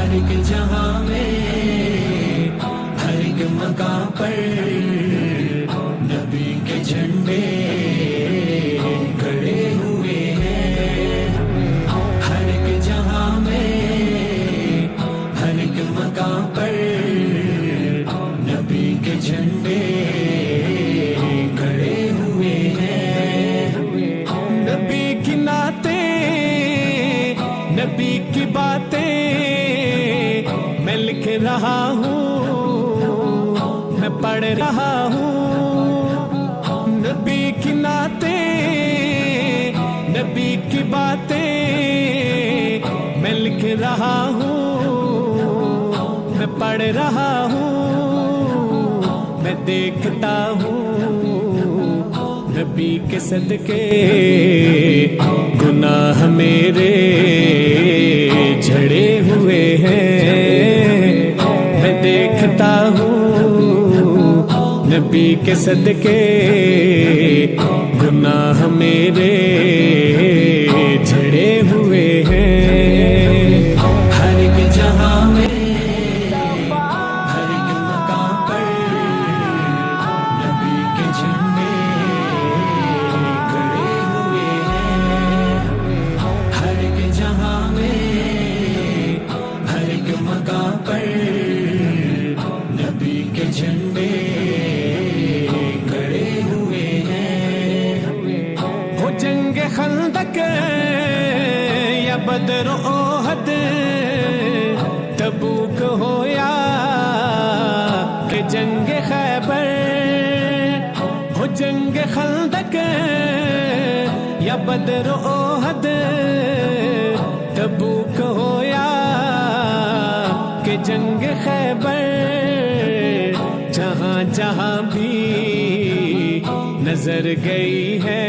ہر ایک جہاں میں ہر ایک مقام پر نبی کے جھنڈے کھڑے ہوئے ہیں۔ ہر ایک جہاں میں ہر ایک مقام پر نبی کے جھنڈے کھڑے ہوئے ہیں۔ نبی کی نعتیں، نبی کی باتیں میں لکھ رہا ہوں، میں پڑھ رہا ہوں۔ نبی کی نعتیں، نبی کی باتیں میں لکھ رہا ہوں، میں پڑھ رہا ہوں، میں دیکھتا ہوں نبی کے صدقے گناہ میرے جھڑے ہوئے ہیں۔ میں دیکھتا ہوں نبی کے صدقے گناہ میرے جھڑے ہوئے ہیں۔ ہر ایک جہاں میں ہر ایک مقام پر نبی کے جھنڈے کھڑے ہوئے ہیں۔ ہر ایک جہاں میں ہر ایک مقام پر نبی کے جھنڈے کھڑے ہوئے ہیں۔ ہو جنگ خندق یا بدر و احد، تبوک ہو یا کہ جنگ خیبر، ہو جنگ خندق یا بدر و احد، تبوک ہو یا کہ جنگ خیبر، جہاں جہاں بھی نظر گئی ہے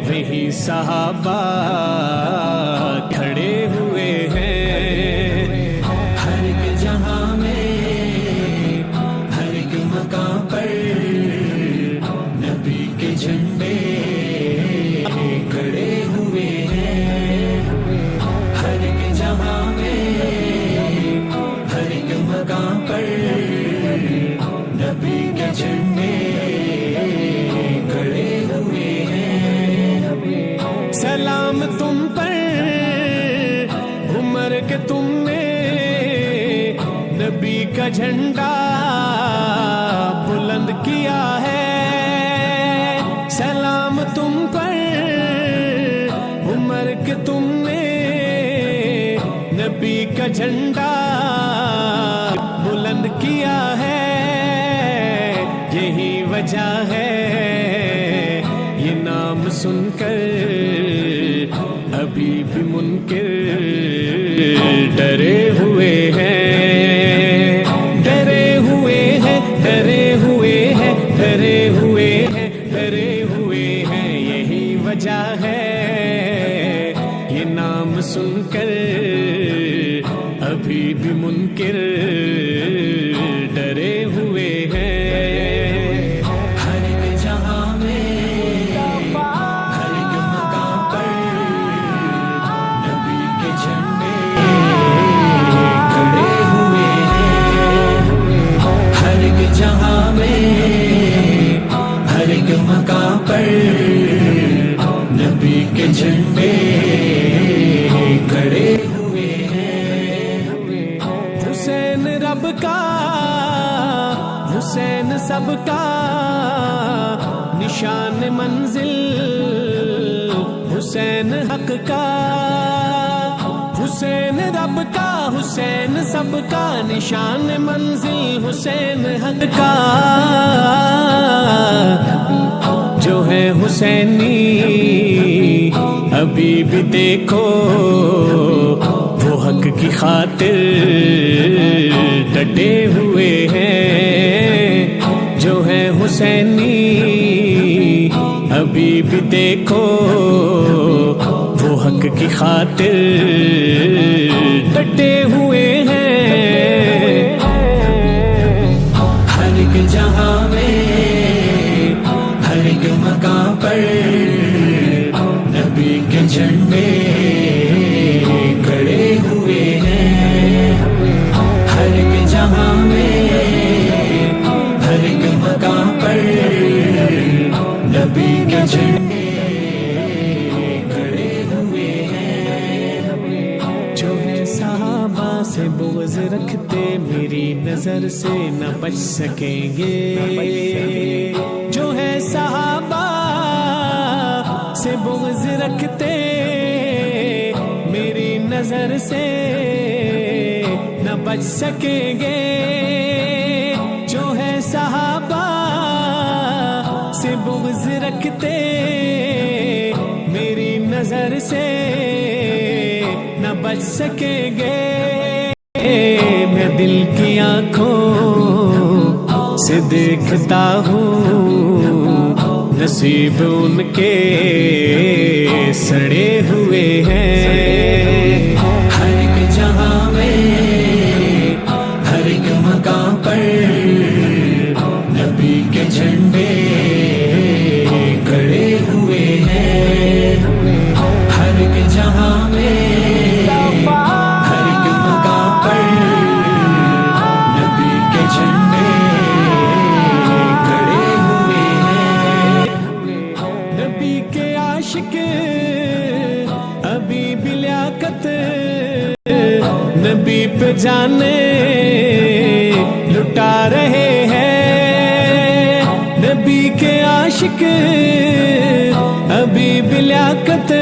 وہی صحابہ کھڑے ہوئے ہیں۔ ہر ایک جہاں میں ہر ایک مقام پر نبی کے جھنڈے کھڑے ہوئے ہیں۔ ہر ایک جہاں میں ہر ایک مقام پر نبی کے جھنڈے کھڑے ہوئے ہیں۔ سلام تم پر عمر کے تم نے نبی کا جھنڈا بلند کیا ہے۔ سلام تم پر عمر کے تم نے نبی کا جھنڈا بلند کیا ہے۔ یہی وجہ ہے یہ نام سن کر ابھی بھی منکر ڈرے ہوئے ہیں، ڈرے ہوئے ہیں، ڈرے ہوئے ہیں، ڈرے ہوئے ہیں، ڈرے ہوئے ہیں۔ یہی وجہ ہے یہ نام سن کر ابھی بھی منکر ڈرے ہوئے ہیں۔ ہر ایک جہاں میں ہر ایک مقام پر نبی کے جھنڈے کھڑے ہوئے ہیں۔ ہر ایک جہاں میں ہر ایک مقام پر نبی کے جھنڈے کھڑے ہوئے ہیں۔ حسین رب کا، حسین سب کا نشان منزل، حسین حق کا، حسین رب کا، حسین سب کا نشان منزل، حسین حق کا جو ہے حسینی ابھی بھی دیکھو وہ حق کی خاطر ڈٹے ہوئے ہیں، جو ہے حسینی ابھی بھی دیکھو وہ حق کی خاطر ڈٹے ہوئے ہیں۔ ہر ایک جہاں میں ہر ایک مقام پر نبی کے جھنڈے کھڑے ہوئے ہیں۔ سے بغض رکھتے میری نظر سے نہ بچ سکیں گے، جو ہے صحابہ سے بغض رکھتے میری نظر سے نہ بچ سکیں گے، جو ہے صحابہ سے بغض رکھتے میری نظر سے نہ بچ سکیں گے۔ میں دل کی آنکھوں سے دیکھتا ہوں نصیب ان کے سڑے ہوئے ہیں، ہر ایک جہاں میں ہر ایک مقام پر نبی کے جھنڈے کھڑے ہوئے ہیں، ہر ایک جہاں میں ہر ایک مقام پر نبی کے جھنڈے کھڑے ہوئے ہیں۔ نبی کے عاشق ابھی بھی لیاقت نبی پہ جانے لٹا رہے ہیں، نبی کے عاشق ابھی بھی لیاقت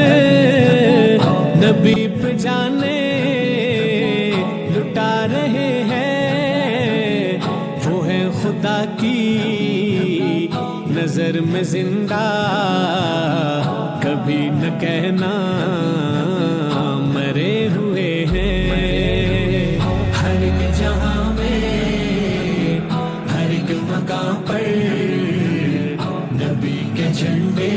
نبی پہ جانے لٹا رہے ہیں، وہ ہے خدا کی نظر میں زندہ کبھی نہ کہنا مرے ہوئے ہیں، ہر ایک جہاں میں ہر ایک مقام پر نبی کے جھنڈے